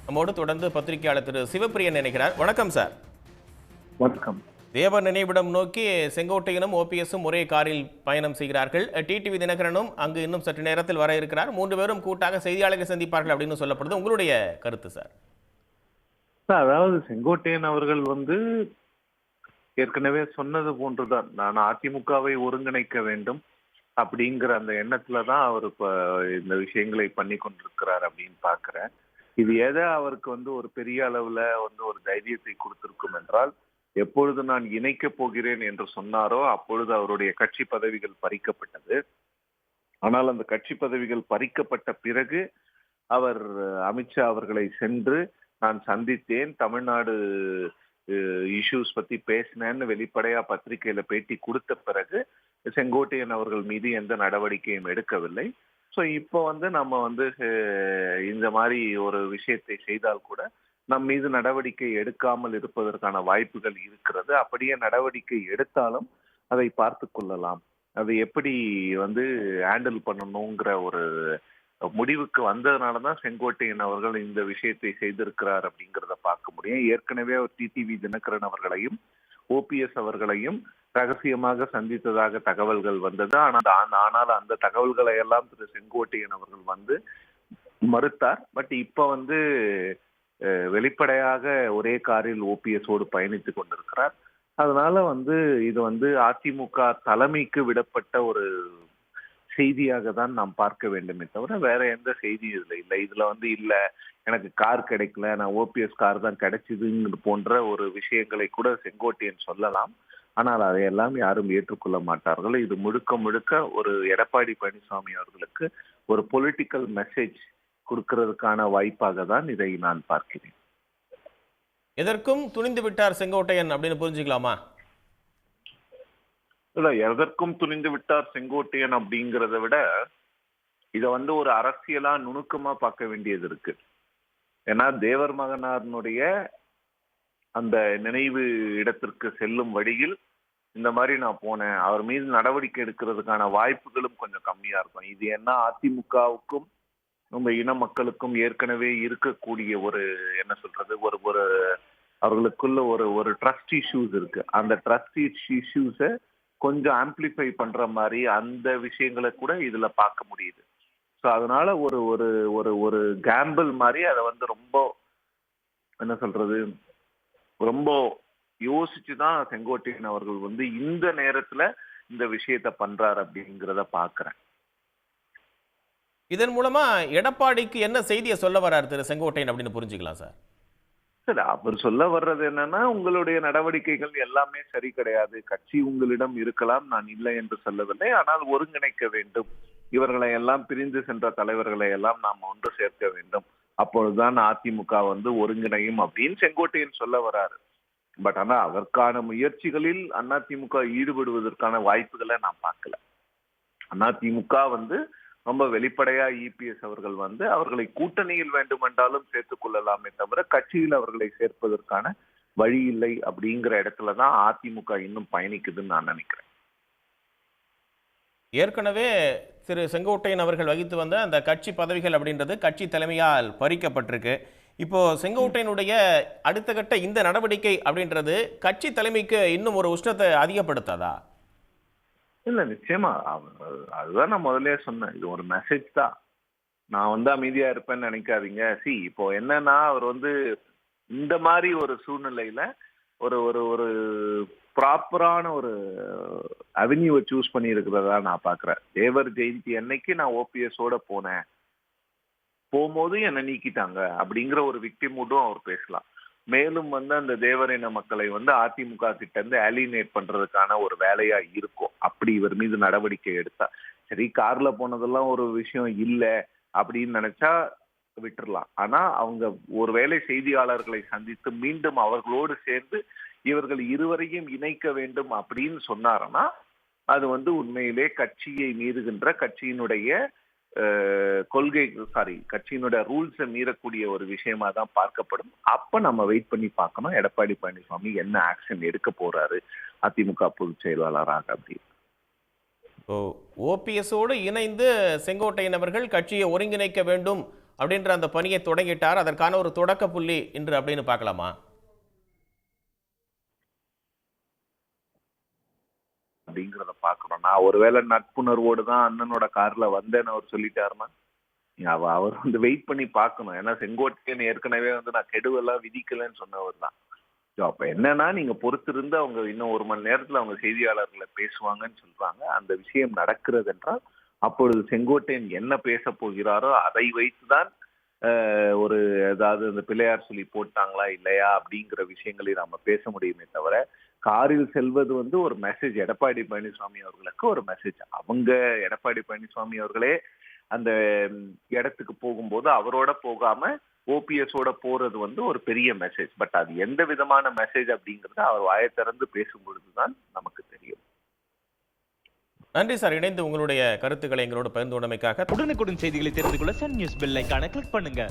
நம்மோடு தொடர்ந்து பத்திரிகையாளர் திரு சிவப்பிரியன் நினைக்கிறார். வணக்கம் சார். வணக்கம். தேவர் நினைவிடம் நோக்கி செங்கோட்டையனும் ஓபிஎஸும் ஒரே காரில் பயணம் செய்கிறார்கள். டிடிவி தினகரனும் அங்கு இன்னும் சற்று நேரத்தில் வர இருக்கிறார். 3 பேரும் கூட்டாக செய்தியாளர்கள் சந்திப்பார்கள் அப்படின்னு சொல்லப்படுது. உங்களுடைய கருத்து சார்? அதாவது செங்கோட்டையன் அவர்கள் ஏற்கனவே சொன்னது போன்றுதான், நான் அதிமுகவை ஒருங்கிணைக்க வேண்டும் அப்படிங்கிற அந்த எண்ணத்துலதான் அவர் இப்ப இந்த விஷயங்களை பண்ணி கொண்டிருக்கிறார் அப்படின்னு பாக்குறேன். இது எதை அவருக்கு ஒரு பெரிய அளவுல ஒரு தைரியத்தை கொடுத்திருக்கும் என்றால், எப்பொழுது நான் இணைக்க போகிறேன் என்று சொன்னாரோ அப்பொழுது அவருடைய கட்சி பதவிகள் பறிக்கப்பட்டது. ஆனால் அந்த கட்சி பதவிகள் பறிக்கப்பட்ட பிறகு அவர் அமித்ஷா அவர்களை சென்று நான் சந்தித்தேன், தமிழ்நாடு இஷ்யூஸ் பத்தி பேசினேன்னு வெளிப்படையா பத்திரிகையில பேட்டி கொடுத்த பிறகு செங்கோட்டையன் அவர்கள் மீது எந்த நடவடிக்கையும் எடுக்கவில்லை. ஸோ இப்போ நம்ம இந்த மாதிரி ஒரு விஷயத்தை செய்தால் கூட நம் மீது நடவடிக்கை எடுக்காமல் இருப்பதற்கான வாய்ப்புகள் இருக்கிறது. அப்படியே நடவடிக்கை எடுத்தாலும் அதை பார்த்து கொள்ளலாம், அதை எப்படி ஹேண்டில் பண்ணணுங்கிற ஒரு முடிவுக்கு வந்ததுனாலதான் செங்கோட்டையன் அவர்கள் இந்த விஷயத்தை செய்திருக்கிறார் அப்படிங்கிறத பார்க்க முடியும். ஏற்கனவே அவர் டிடிவி தினகரன் அவர்களையும் ஓபிஎஸ் அவர்களையும் ரகசியமாக சந்தித்ததாக தகவல்கள் வந்தது. ஆனால் அந்த தகவல்களை எல்லாம் திரு செங்கோட்டையன் அவர்கள் மறுத்தார். பட் இப்ப வெளிப்படையாக ஒரே காரில் ஓபிஎஸ் ஓடு பயணித்துக் கொண்டிருக்கிறார். அதனால இது அதிமுக தலைமைக்கு விடப்பட்ட ஒரு செய்தியாக தான் நாம் பார்க்க வேண்டுமே தவிர வேற எந்த செய்தியும் இதுல இல்லை. இதுல இல்ல எனக்கு கார் கிடைக்கல, நான் ஓபிஎஸ் கார் தான் கிடைச்சதுங்கிற போன்ற ஒரு விஷயங்களை கூட செங்கோட்டையன் சொல்லலாம். ஆனால் அதையெல்லாம் யாரும் ஏற்றுக்கொள்ள மாட்டார்கள். இது முழுக்க முழுக்க ஒரு எடப்பாடி பழனிசாமி அவர்களுக்கு ஒரு பொலிட்டிக்கல் மெசேஜ் கொடுக்கிறதுக்கான வாய்ப்பாக தான் இதை நான் பார்க்கிறேன். எதற்கும் துணிந்து விட்டார் செங்கோட்டையன் அப்படின்னு புரிஞ்சுக்கலாமா? இல்ல, எதற்கும் துணிந்து விட்டார் செங்கோட்டையன் அப்படிங்கிறத விட இத ஒரு அரசியலா நுணுக்கமா பார்க்க வேண்டியது இருக்கு. ஏன்னா தேவர் மகனாருடைய அந்த நினைவு இடத்திற்கு செல்லும் வழியில் இந்த மாதிரி நான் போனேன், அவர் மீது நடவடிக்கை எடுக்கிறதுக்கான வாய்ப்புகளும் கொஞ்சம் கம்மியா இருக்கும். இது என்ன அதிமுகவுக்கும் நம்ம இன மக்களுக்கும் ஏற்கனவே இருக்கக்கூடிய ஒரு என்ன சொல்றது ஒரு அவர்களுக்குள்ள ஒரு ட்ரஸ்ட் இஷ்யூஸ் இருக்கு. அந்த ட்ரஸ்ட் இஷ்யூஸை கொஞ்சம் ஆம்பிளிஃபை பண்ற மாதிரி அந்த விஷயங்களை கூட இதுல பார்க்க முடியுது. ஸோ அதனால ஒரு ஒரு ஒரு ஒரு கேம்பிள் மாதிரி அதை ரொம்ப என்ன சொல்றது ரொம்ப யோசிச்சுதான் செங்கோட்டையன் அவர்கள் இந்த நேரத்துல இந்த விஷயத்த பண்றாரு அப்படிங்கிறத பாக்குறேன். இதன் மூலமா எடப்பாடிக்கு என்ன செய்தியை சொல்ல வர்றாரு திரு செங்கோட்டையன் அப்படின்னு புரிஞ்சுக்கலாம் சார்? சரி, அவர் சொல்ல வர்றது என்னன்னா, உங்களுடைய நடவடிக்கைகள் எல்லாமே சரி கிடையாது, கட்சி உங்களிடம் இருக்கலாம், நான் இல்லை என்று சொல்லவில்லை, ஆனால் ஒருங்கிணைக்க வேண்டும், இவர்களை எல்லாம் பிரிந்து சென்ற தலைவர்களை எல்லாம் நாம் ஒன்று சேர்க்க வேண்டும், அப்பொழுதுதான் அதிமுக ஒருங்கிணையும் அப்படின்னு செங்கோட்டையன் சொல்ல வர்றாரு. பட் ஆனா அதற்கான முயற்சிகளில் அதிமுக ஈடுபடுவதற்கான வாய்ப்புகளை நான் பார்க்கல. அதிமுக ரொம்ப வெளிப்படையா இபிஎஸ் அவர்கள் அவர்களை கூட்டணியில் வேண்டுமென்றாலும் சேர்த்துக் கொள்ளலாமே தவிர கட்சியில் அவர்களை சேர்ப்பதற்கான வழி இல்லை அப்படிங்கிற இடத்துலதான் அதிமுக இன்னும் பயணிக்குதுன்னு நான் நினைக்கிறேன். ஏற்கனவே திரு செங்கோட்டையன் அவர்கள் வகித்து வந்த அந்த கட்சி பதவிகள் அப்படின்றது கட்சி தலைமையால் பறிக்கப்பட்டிருக்கு. இப்போ செங்கோட்டையனுடைய அடுத்த கட்ட இந்த நடவடிக்கை அப்படின்றது கட்சி தலைமைக்கு இன்னும் ஒரு உஷ்ணத்தை அதிகப்படுத்தாதா? இல்ல, நிச்சயமா. அதுதான் நான் முதலே சொன்னேன், இது ஒரு மெசேஜ் தான். நான் அமைதியா இருப்பேன்னு நினைக்காதீங்க. இப்போ என்னன்னா அவர் இந்த மாதிரி ஒரு சூழ்நிலையில ஒரு ஒரு ஒரு ப்ராப்பரான ஒரு அவென்யூவை சூஸ் பண்ணி இருக்கிறதா நான் பாக்குறேன். தேவர் ஜெயந்தி அன்னைக்கு நான் ஓபிஎஸ் ஓட போகும்போது என்னை நீக்கிட்டாங்க அப்படிங்கிற ஒரு விக்டிமூடும் அவர் பேசலாம். மேலும் அந்த தேவரின மக்களை அதிமுக கிட்ட இருந்து அலினேட் பண்றதுக்கான ஒரு வேலையா இருக்கும். அப்படி இவர் மீது நடவடிக்கை எடுத்தா சரி, கார்ல போனதெல்லாம் ஒரு விஷயம் இல்லை அப்படின்னு நினைச்சா விட்டுறலாம். ஆனா அவங்க ஒருவேளை செய்தியாளர்களை சந்தித்து மீண்டும் அவர்களோடு சேர்ந்து இவர்கள் இருவரையும் இணைக்க வேண்டும் அப்படின்னு சொன்னாருன்னா அது உண்மையிலே கட்சியை மீறுகின்ற கட்சியினுடைய கட்சியினுடைய ரூல்ஸை மீறக்கூடிய ஒரு விஷயமா தான் பார்க்கப்படும். அப்ப நம்ம வெயிட் பண்ணி பார்க்கணும் எடப்பாடி பழனிசாமி என்ன ஆக்ஷன் எடுக்க போறாரு அதிமுக பொதுச் செயலாளராக அப்படின்னு. ஓபிஎஸோடு இணைந்து செங்கோட்டையன் அவர்கள் கட்சியை ஒருங்கிணைக்க வேண்டும் அப்படின்ற அந்த பணியை தொடங்கிட்டார். அதற்கான ஒரு தொடக்க புள்ளி இன்று அப்படின்னு பார்க்கலாமா? அப்படிங்கிறத பார்க்கணும். நான் ஒருவேளை நட்புணர்வோடு தான் அண்ணனோட கார்ல வந்தேன்னு அவர் சொல்லிட்டாருன்னா அவர் வந்து வெயிட் பண்ணி பார்க்கணும். ஏன்னா செங்கோட்டையன் ஏற்கனவே வந்து நான் கெடுவெல்லாம் விதிக்கலன்னு சொன்னவர் தான். அப்ப என்னன்னா நீங்க பொறுத்திருந்து அவங்க இன்னும் 1 மணி நேரத்துல அவங்க செய்தியாளர்களை பேசுவாங்கன்னு சொல்றாங்க. அந்த விஷயம் நடக்கிறது என்றால் அப்பொழுது செங்கோட்டையன் என்ன பேச போகிறாரோ அதை வைத்துதான் ஒரு ஏதாவது இந்த பிள்ளையார் சொல்லி போட்டாங்களா இல்லையா அப்படிங்கிற விஷயங்களை நாம பேச முடியுமே தவிர காரில் செல்வது வந்து ஒரு மெசேஜ். எடப்பாடி பழனிசாமி அவர்களுக்கு ஒரு மெசேஜ். அவங்க எடப்பாடி பழனிசாமி அவர்களே அந்த இடத்துக்கு போகும்போது அவரோட போகாம ஓபிஎஸோட போறது வந்து ஒரு பெரிய மெசேஜ். பட் அது எந்த விதமான மெசேஜ் அப்படிங்கறத அவர் வாயை திறந்து பேசும் பொழுதுதான் நமக்கு தெரியும். நன்றி சார், இணைந்து உங்களுடைய கருத்துக்களை எங்களோட பகிர்ந்து கொண்டமைக்காக. உடனுக்குடன் செய்திகளை தெரிந்து கொள்ள சன் நியூஸ் பெல் ஐகானை கிளிக் பண்ணுங்க.